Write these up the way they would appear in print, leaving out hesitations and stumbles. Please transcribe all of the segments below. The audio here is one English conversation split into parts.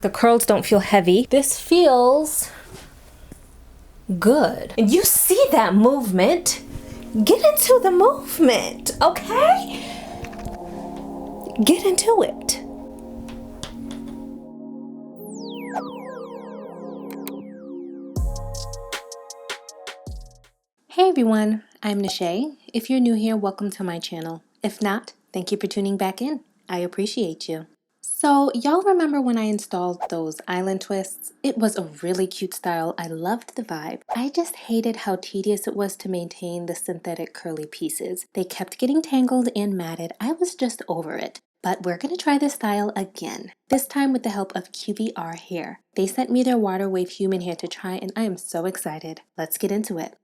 The curls don't feel heavy. This feels good. And you see that movement? Get into the movement, okay? Get into it. Hey everyone, I'm 𝐂𝐿𝐿. If you're new here, welcome to my channel. If not, thank you for tuning back in. I appreciate you. So y'all remember when I installed those island twists? It was a really cute style. I loved the vibe. I just hated how tedious it was to maintain the synthetic curly pieces. They kept getting tangled and matted. I was just over it. But we're going to try this style again, this time with the help of QVR Hair. They sent me their water wave human hair to try and I am so excited. Let's get into it.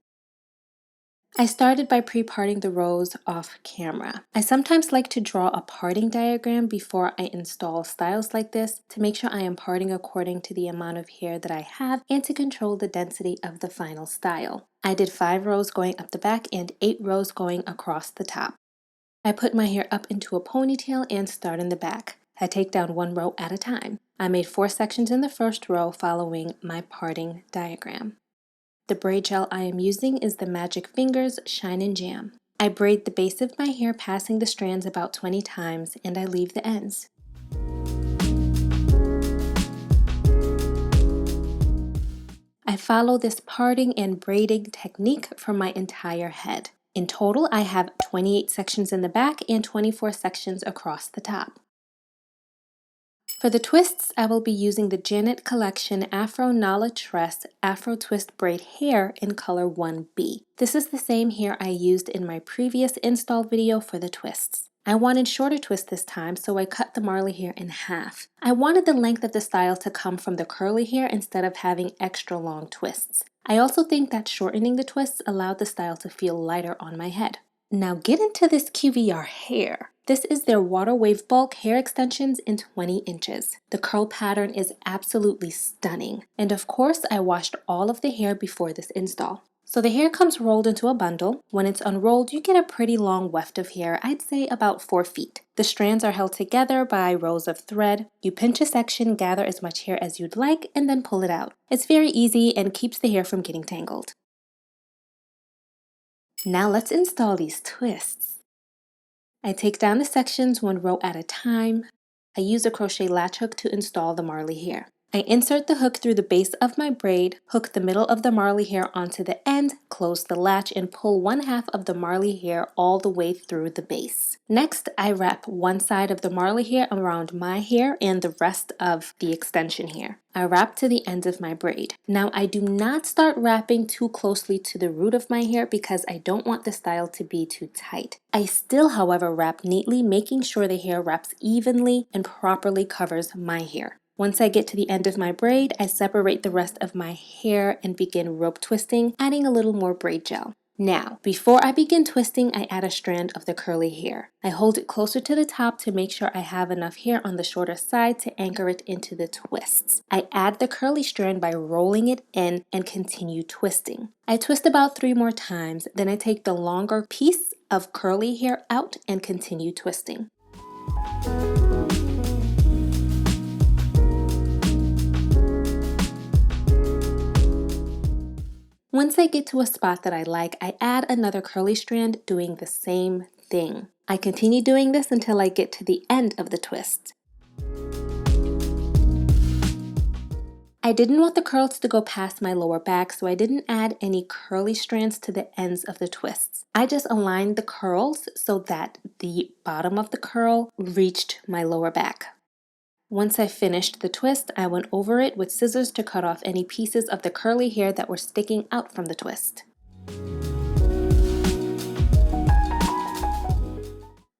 I started by pre-parting the rows off camera. I sometimes like to draw a parting diagram before I install styles like this to make sure I am parting according to the amount of hair that I have and to control the density of the final style. I did 5 rows going up the back and 8 rows going across the top. I put my hair up into a ponytail and start in the back. I take down 1 row at a time. I made 4 sections in the first row following my parting diagram. The braid gel I am using is the Magic Fingers Shine and Jam. I braid the base of my hair passing the strands about 20 times and I leave the ends. I follow this parting and braiding technique for my entire head. In total, I have 28 sections in the back and 24 sections across the top. For the twists, I will be using the Janet Collection Afro Tress Afro Twist Braid Hair in color 1B. This is the same hair I used in my previous install video for the twists. I wanted shorter twists this time, so I cut the Marley hair in half. I wanted the length of the style to come from the curly hair instead of having extra long twists. I also think that shortening the twists allowed the style to feel lighter on my head. Now get into this QVR hair. This is their water wave bulk hair extensions in 20 inches. The curl pattern is absolutely stunning. And of course, I washed all of the hair before this install. So the hair comes rolled into a bundle. When it's unrolled, you get a pretty long weft of hair, I'd say about 4 feet. The strands are held together by rows of thread. You pinch a section, gather as much hair as you'd like, and then pull it out. It's very easy and keeps the hair from getting tangled. Now let's install these twists. I take down the sections 1 row at a time. I use a crochet latch hook to install the Marley hair. I insert the hook through the base of my braid, hook the middle of the Marley hair onto the end, close the latch, and pull 1/2 of the Marley hair all the way through the base. Next, I wrap one side of the Marley hair around my hair and the rest of the extension hair. I wrap to the end of my braid. Now, I do not start wrapping too closely to the root of my hair because I don't want the style to be too tight. I still, however, wrap neatly, making sure the hair wraps evenly and properly covers my hair. Once I get to the end of my braid, I separate the rest of my hair and begin rope twisting, adding a little more braid gel. Now, before I begin twisting, I add a strand of the curly hair. I hold it closer to the top to make sure I have enough hair on the shorter side to anchor it into the twists. I add the curly strand by rolling it in and continue twisting. I twist about 3 more times, then I take the longer piece of curly hair out and continue twisting. Once I get to a spot that I like, I add another curly strand doing the same thing. I continue doing this until I get to the end of the twist. I didn't want the curls to go past my lower back, so I didn't add any curly strands to the ends of the twists. I just aligned the curls so that the bottom of the curl reached my lower back. Once I finished the twist, I went over it with scissors to cut off any pieces of the curly hair that were sticking out from the twist.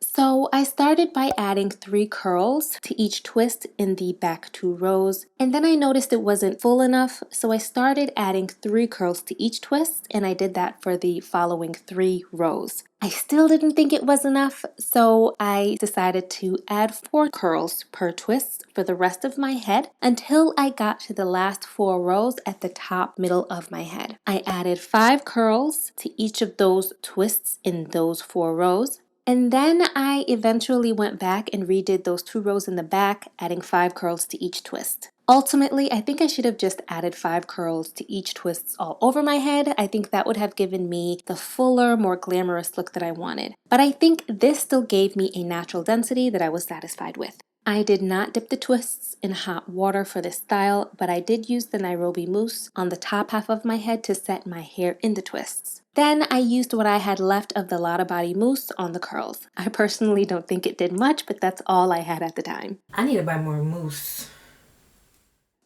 So I started by adding 3 curls to each twist in the back 2 rows, and then I noticed it wasn't full enough, so I started adding 3 curls to each twist, and I did that for the following 3 rows. I still didn't think it was enough, so I decided to add 4 curls per twist for the rest of my head until I got to the last 4 rows at the top middle of my head. I added 5 curls to each of those twists in those 4 rows. And then I eventually went back and redid those 2 rows in the back, adding 5 curls to each twist. Ultimately, I think I should have just added 5 curls to each twists all over my head. I think that would have given me the fuller, more glamorous look that I wanted. But I think this still gave me a natural density that I was satisfied with. I did not dip the twists in hot water for this style, but I did use the Nairobi mousse on the top half of my head to set my hair in the twists. Then I used what I had left of the Lotta Body mousse on the curls. I personally don't think it did much, but that's all I had at the time. I need to buy more mousse.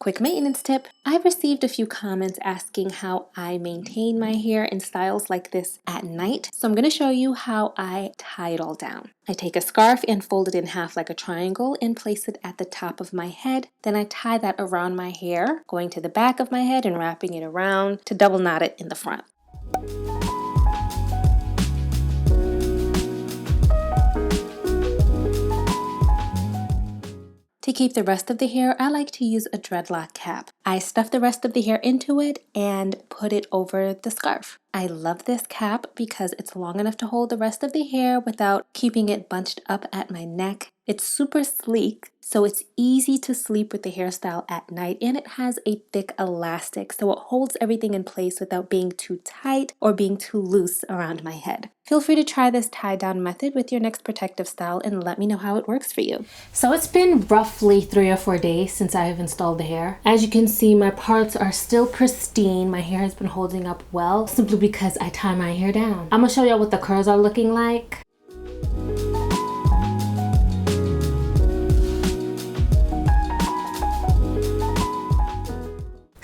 Quick maintenance tip. I've received a few comments asking how I maintain my hair in styles like this at night. So I'm going to show you how I tie it all down. I take a scarf and fold it in half like a triangle and place it at the top of my head. Then I tie that around my hair, going to the back of my head and wrapping it around to double knot it in the front. To keep the rest of the hair, I like to use a dreadlock cap. I stuff the rest of the hair into it and put it over the scarf. I love this cap because it's long enough to hold the rest of the hair without keeping it bunched up at my neck. It's super sleek, so it's easy to sleep with the hairstyle at night, and it has a thick elastic, so it holds everything in place without being too tight or being too loose around my head. Feel free to try this tie-down method with your next protective style and let me know how it works for you. So it's been roughly 3 or 4 days since I have installed the hair. As you can see, my parts are still pristine. My hair has been holding up well simply because I tie my hair down. I'm gonna show y'all what the curls are looking like.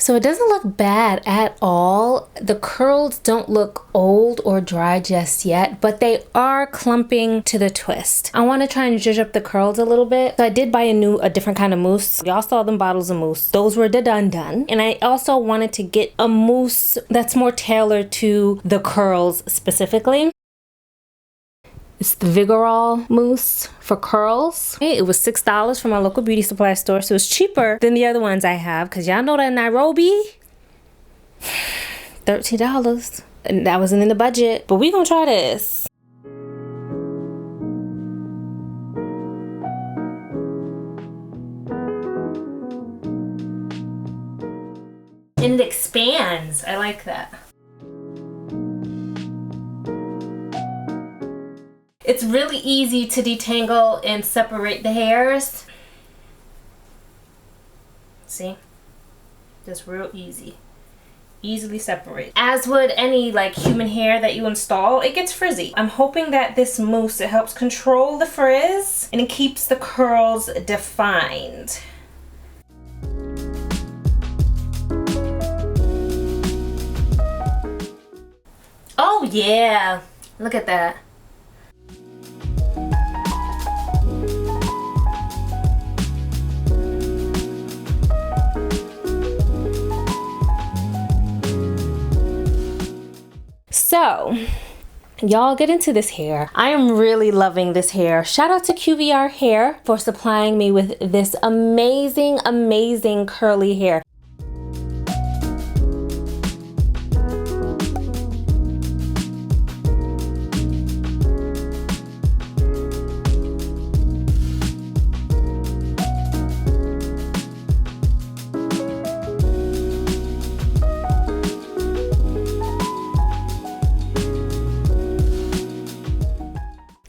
So it doesn't look bad at all. The curls don't look old or dry just yet, but they are clumping to the twist. I want to try and zhuzh up the curls a little bit. So I did buy a different kind of mousse. Y'all saw them bottles of mousse. Those were the done. And I also wanted to get a mousse that's more tailored to the curls specifically. It's the Vigorol mousse for curls. It was $6 from my local beauty supply store, so it's cheaper than the other ones I have, because y'all know that in Nairobi, $13. And that wasn't in the budget, but we gonna try this. And it expands. I like that. It's really easy to detangle and separate the hairs. See? Just real easy. Easily separate. As would any like human hair that you install, it gets frizzy. I'm hoping that this mousse, it helps control the frizz and it keeps the curls defined. Oh yeah, look at that. So, y'all get into this hair. I am really loving this hair. Shout out to QVR Hair for supplying me with this amazing, amazing curly hair.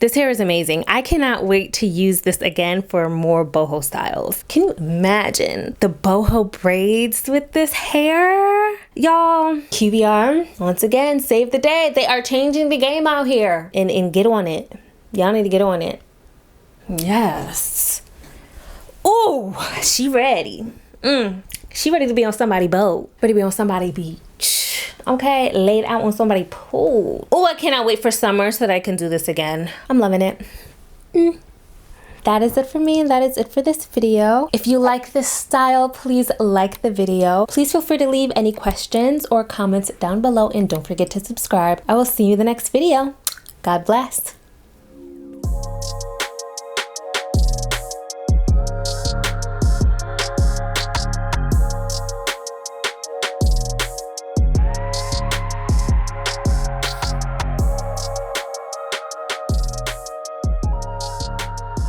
This hair is amazing. I cannot wait to use this again for more boho styles. Can you imagine the boho braids with this hair? Y'all, QVR, once again, save the day. They are changing the game out here. And get on it. Y'all need to get on it. Yes. Ooh, she ready. She ready to be on somebody's boat. Ready to be on somebody's beach. Okay, laid out on somebody's pool. Oh, I cannot wait for summer so that I can do this again. I'm loving it. That is it for me, and that is it for this video. If you like this style, please like the video. Please feel free to leave any questions or comments down below, and don't forget to subscribe. I will see you in the next video. God bless.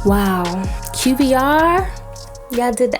Wow, QVR, y'all did the